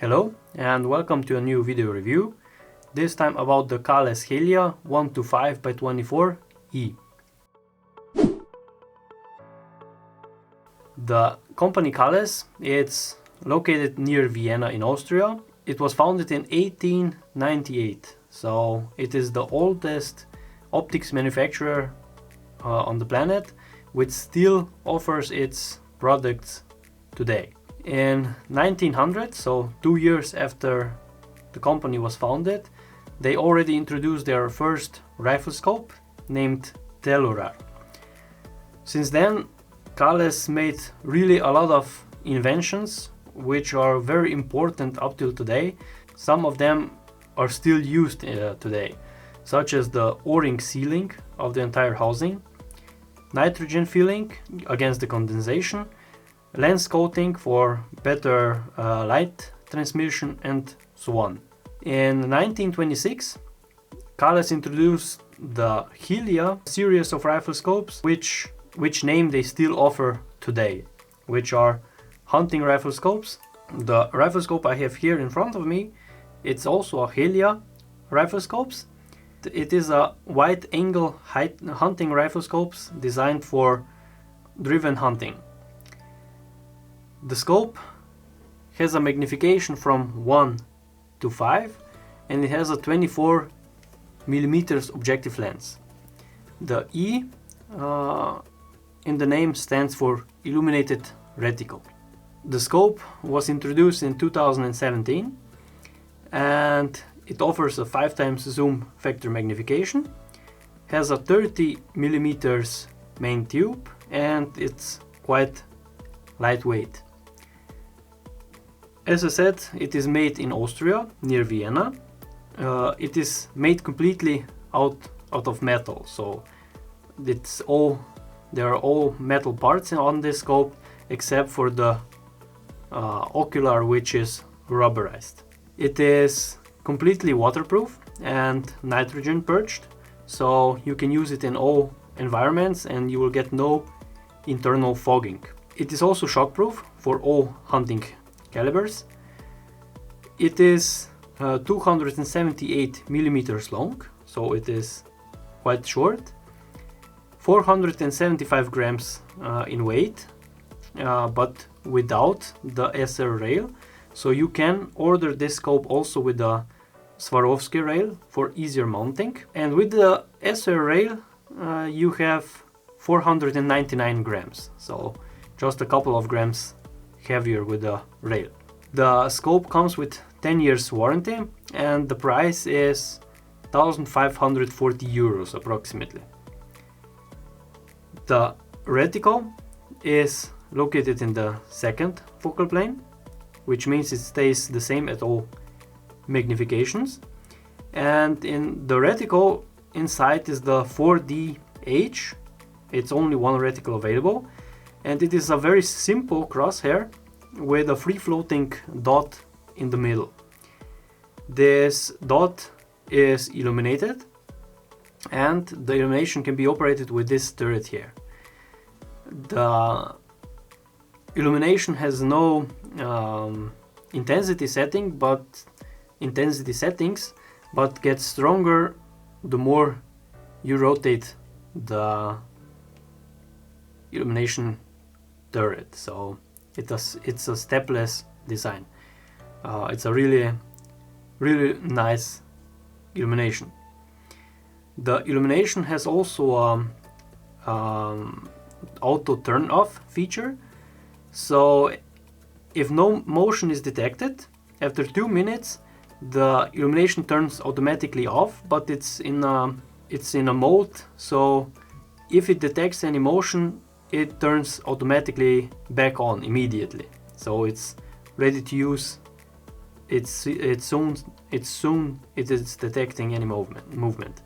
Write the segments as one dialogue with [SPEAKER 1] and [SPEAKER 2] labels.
[SPEAKER 1] Hello and welcome to a new video review, this time about the Kahles Helia 1-5x24i. The company Kahles, it's located near Vienna in Austria. It was founded in 1898, so it is the oldest optics manufacturer on the planet, which still offers its products today. In 1900, so 2 years after the company was founded, they already introduced their first rifle scope named Ocular. Since then, Kahles made really a lot of inventions which are very important up till today. Some of them are still used today, such as the O-ring sealing of the entire housing, nitrogen filling against the condensation, lens coating for better light transmission, and so on. In 1926, Kahles introduced the Helia series of rifle scopes, which name they still offer today, which are hunting rifle scopes. The rifle scope I have here in front of me, it's also a Helia rifle scopes. It is a wide angle hunting rifle scopes designed for driven hunting. The scope has a magnification from 1 to 5 and it has a 24 millimeters objective lens. The E in the name stands for illuminated reticle. The scope was introduced in 2017 and it offers a 5 times zoom factor magnification, has a 30 millimeters main tube, and it's quite lightweight. As I said, it is made in Austria, near Vienna. It is made completely out of metal, so there are all metal parts on this scope except for the Ocular, which is rubberized. It is completely waterproof and nitrogen purged, so you can use it in all environments and you will get no internal fogging. It is also shockproof for all hunting calibers. It is 278 millimeters long, so it is quite short, 475 grams in weight, but without the SR rail, so you can order this scope also with the Swarovski rail for easier mounting, and with the SR rail you have 499 grams, so just a couple of grams heavier with the rail. The scope comes with 10 years warranty and the price is 1,540 euros approximately. The reticle is located in the second focal plane, which means it stays the same at all magnifications, and in the reticle inside is the 4DH. It's only one reticle available, and it is a very simple crosshair with a free-floating dot in the middle. This dot is illuminated and the illumination can be operated with this turret here. The illumination has no intensity settings, but gets stronger the more you rotate the illumination turret, so it's a stepless design. It's a really nice illumination. The illumination has also auto turn off feature, so if no motion is detected, after 2 minutes the illumination turns automatically off, but it's in a mode, so if it detects any motion it turns automatically back on immediately, so it's ready to use. It's soon it is detecting any movement.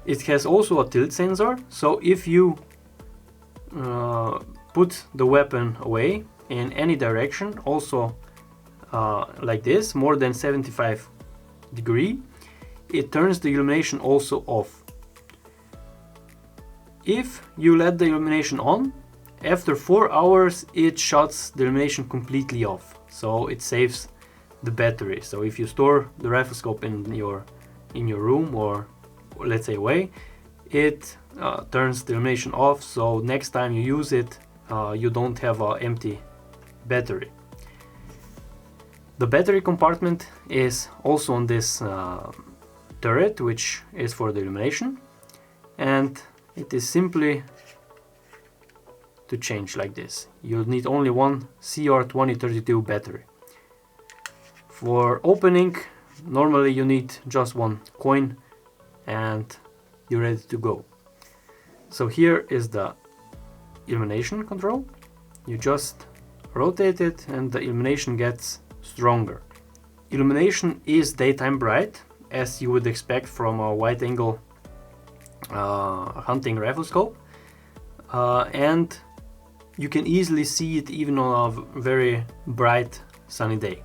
[SPEAKER 1] It has also a tilt sensor, so if you put the weapon away in any direction, also like this, more than 75 degrees, it turns the illumination also off. If you let the illumination on, after 4 hours it shuts the illumination completely off, so it saves the battery. So if you store the rifle scope in your room, or let's say away, it turns the illumination off, so next time you use it you don't have an empty battery. The battery compartment is also on this turret, which is for the illumination, and it is simply to change like this. You'll need only one CR2032 battery. For opening, normally you need just one coin and you're ready to go. So here is the illumination control. You just rotate it and the illumination gets stronger. Illumination is daytime bright, as you would expect from a wide angle hunting rifle scope, and you can easily see it even on a very bright sunny day.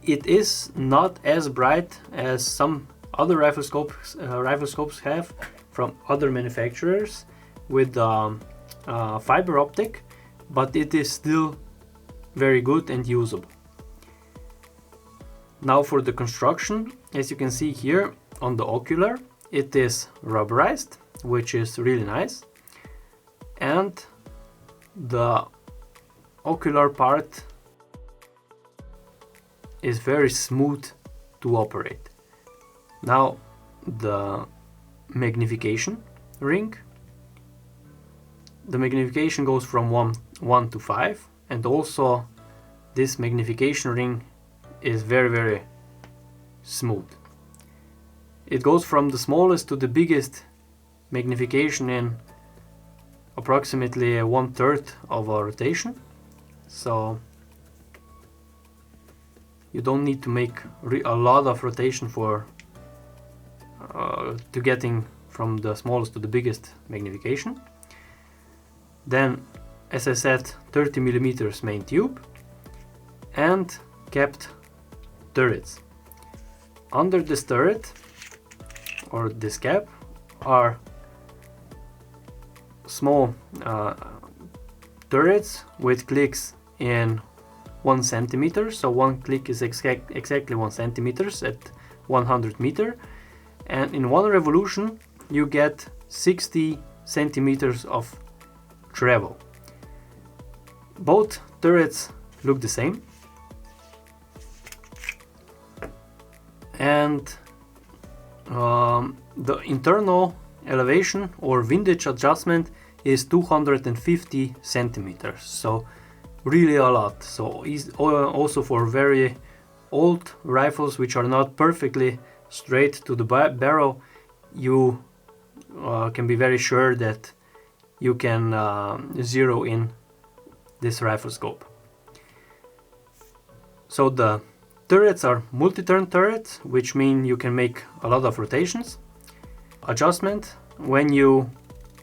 [SPEAKER 1] It is not as bright as some other rifle scopes have from other manufacturers with fiber optic, but it is still very good and usable. Now for the construction, as you can see here on the Ocular, it is rubberized, which is really nice, and the Ocular part is very smooth to operate. Now the magnification ring. The magnification goes from 1 to 5, and also this magnification ring is very smooth. It goes from the smallest to the biggest magnification in approximately 1/3 of a rotation, so you don't need to make a lot of rotation for to getting from the smallest to the biggest magnification. Then, as I said, 30mm main tube and capped turrets. Under this turret or this cap are small turrets with clicks in 1 centimeter, so one click is exactly 1 centimeter at 100 meter, and in one revolution you get 60 centimeters of travel. Both turrets look the same, and the internal elevation or windage adjustment is 250 centimeters, so really a lot. So also for very old rifles which are not perfectly straight to the barrel, you can be very sure that you can zero in this rifle scope. So the turrets are multi-turn turrets, which mean you can make a lot of rotations. Adjustment: when you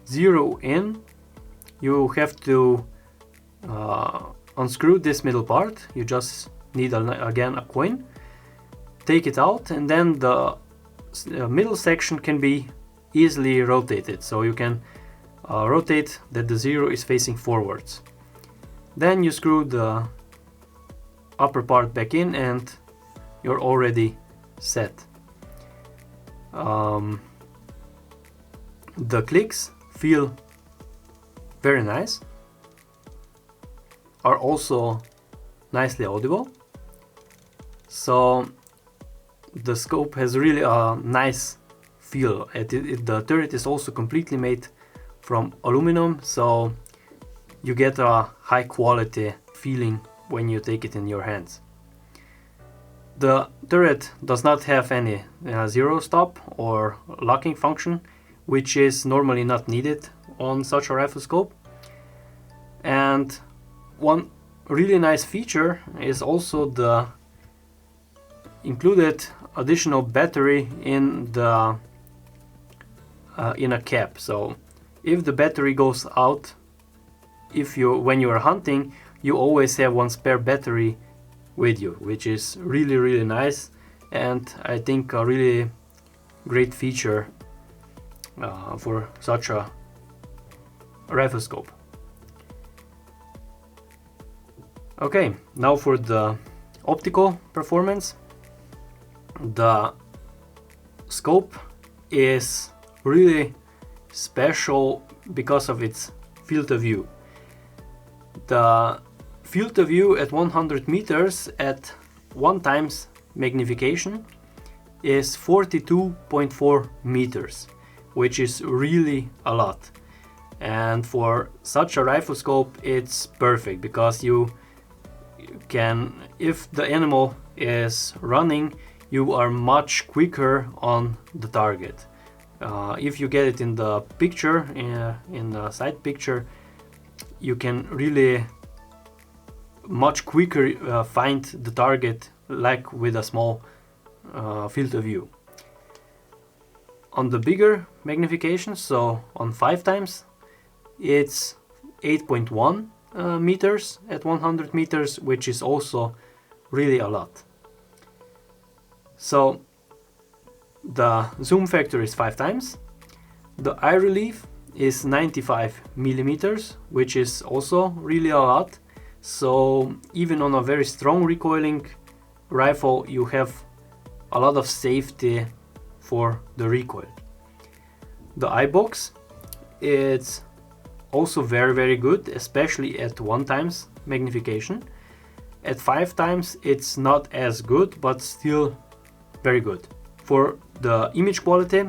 [SPEAKER 1] zero in, you have to unscrew this middle part. You just need again a coin, take it out, and then the middle section can be easily rotated, so you can rotate that the zero is facing forwards. Then you screw the upper part back in and you're already set. The clicks feel very nice, are also nicely audible, so the scope has really a nice feel. The turret is also completely made from aluminum, so you get a high quality feeling when you take it in your hands. The turret does not have any zero stop or locking function, which is normally not needed on such a rifle scope. And one really nice feature is also the included additional battery in the in a cap. So if the battery goes out, when you are hunting, you always have one spare battery with you, which is really nice, and I think a really great feature for such a rifle scope. Okay, now for the Optical Performance. The scope is really special because of its field of view. The field of view at 100 meters at 1x magnification is 42.4 meters, which is really a lot. And for such a rifle scope it's perfect, because you can, if the animal is running, you are much quicker on the target. If you get it in the picture, in the side picture, you can really much quicker find the target, like with a small field of view. On the bigger magnification, so on 5x, it's 8.1 meters at 100 meters, which is also really a lot. So the zoom factor is 5x. The eye relief is 95 millimeters, which is also really a lot. So even on a very strong recoiling rifle, you have a lot of safety for the recoil. The eye box, it's also very good, especially at 1x magnification. At 5x it's not as good, but still very good. For the image quality,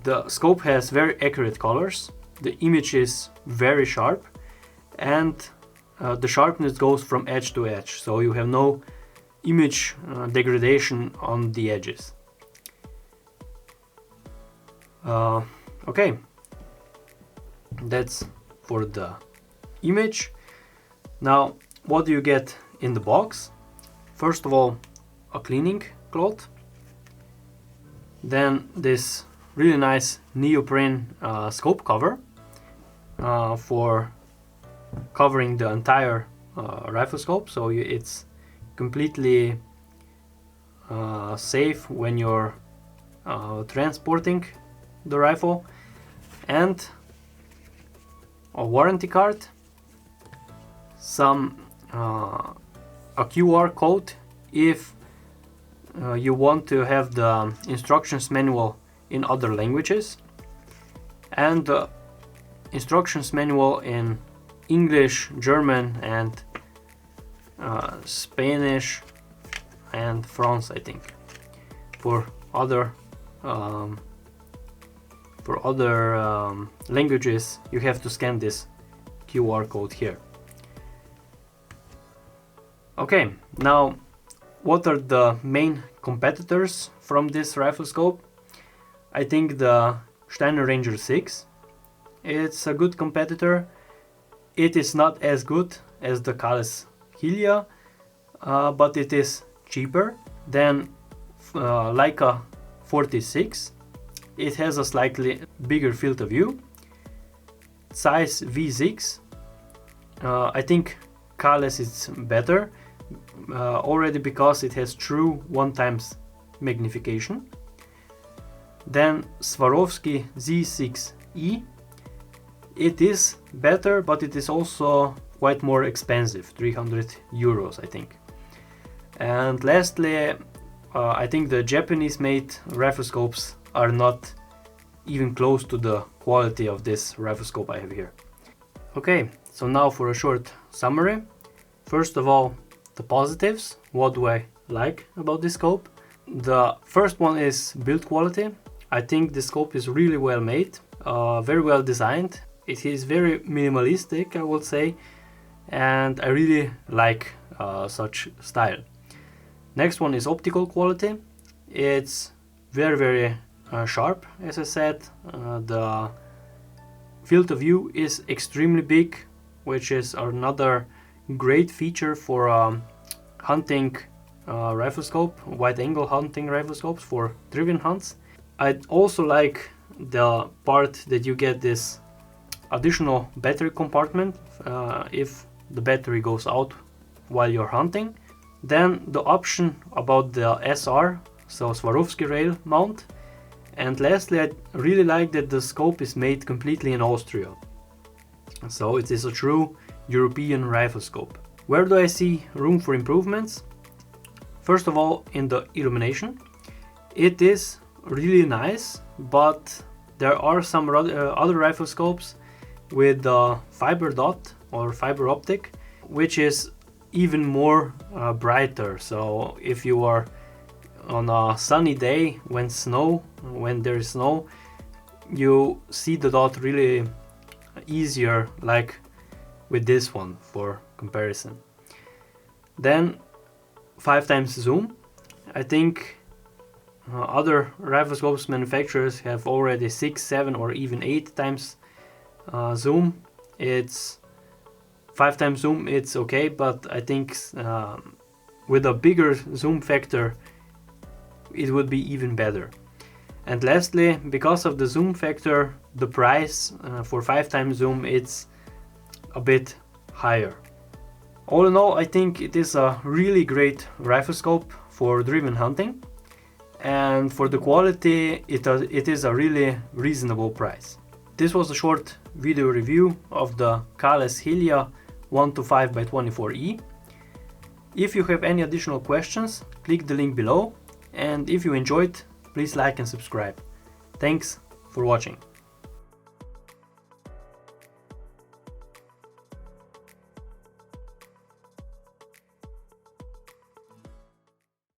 [SPEAKER 1] the scope has very accurate colors, the image is very sharp, and the sharpness goes from edge to edge, so you have no image degradation on the edges. Okay, that's for the image. Now, what do you get in the box? First of all, a cleaning cloth, then this really nice neoprene scope cover for covering the entire rifle scope, so it's completely safe when you're transporting the rifle, and a warranty card, a QR code if you want to have the instructions manual in other languages, and the instructions manual in English, German, and Spanish and France, I think. For other languages, you have to scan this QR code here. Okay, now what are the main competitors from this rifle scope? I think the Steiner Ranger 6. It's a good competitor. It is not as good as the Kahles Helia, but it is cheaper than Leica 46. It has a slightly bigger field of view. Size V6. I think Kahles is better, already because it has true 1x magnification. Then Swarovski Z6E. It is better, but it is also quite more expensive, 300 euros, I think. And lastly, I think the Japanese made rifle scopes are not even close to the quality of this rifle scope I have here. Okay, so now for a short summary. First of all, the positives. What do I like about this scope? The first one is build quality. I think the scope is really well made, very well designed. It is very minimalistic, I would say, and I really like such style. Next one is optical quality. It's very sharp, as I said. The field of view is extremely big, which is another great feature for hunting rifle scope, wide angle hunting rifle scopes for driven hunts. I also like the part that you get this additional battery compartment if the battery goes out while you're hunting. Then the option about the SR, so Swarovski rail mount. And lastly, I really like that the scope is made completely in Austria. So it is a true European rifle scope. Where do I see room for improvements? First of all, in the Illumination, it is really nice, but there are some other rifle scopes with the fiber dot or fiber optic, which is even more brighter. So if you are on a sunny day when there is snow, you see the dot really easier, like with this one for comparison. Then 5x zoom. I think other rifle scopes manufacturers have already 6, 7 or even 8x zoom. It's 5x zoom, it's okay, but I think with a bigger zoom factor it would be even better. And lastly, because of the zoom factor, the price for 5x zoom it's a bit higher. All in all, I think it is a really great rifle scope for driven hunting, and for the quality it is a really reasonable price. This was a short video review of the Kahles Helia 1-5x24i. If you have any additional questions, click the link below, and if you enjoyed, please like and subscribe. Thanks for watching.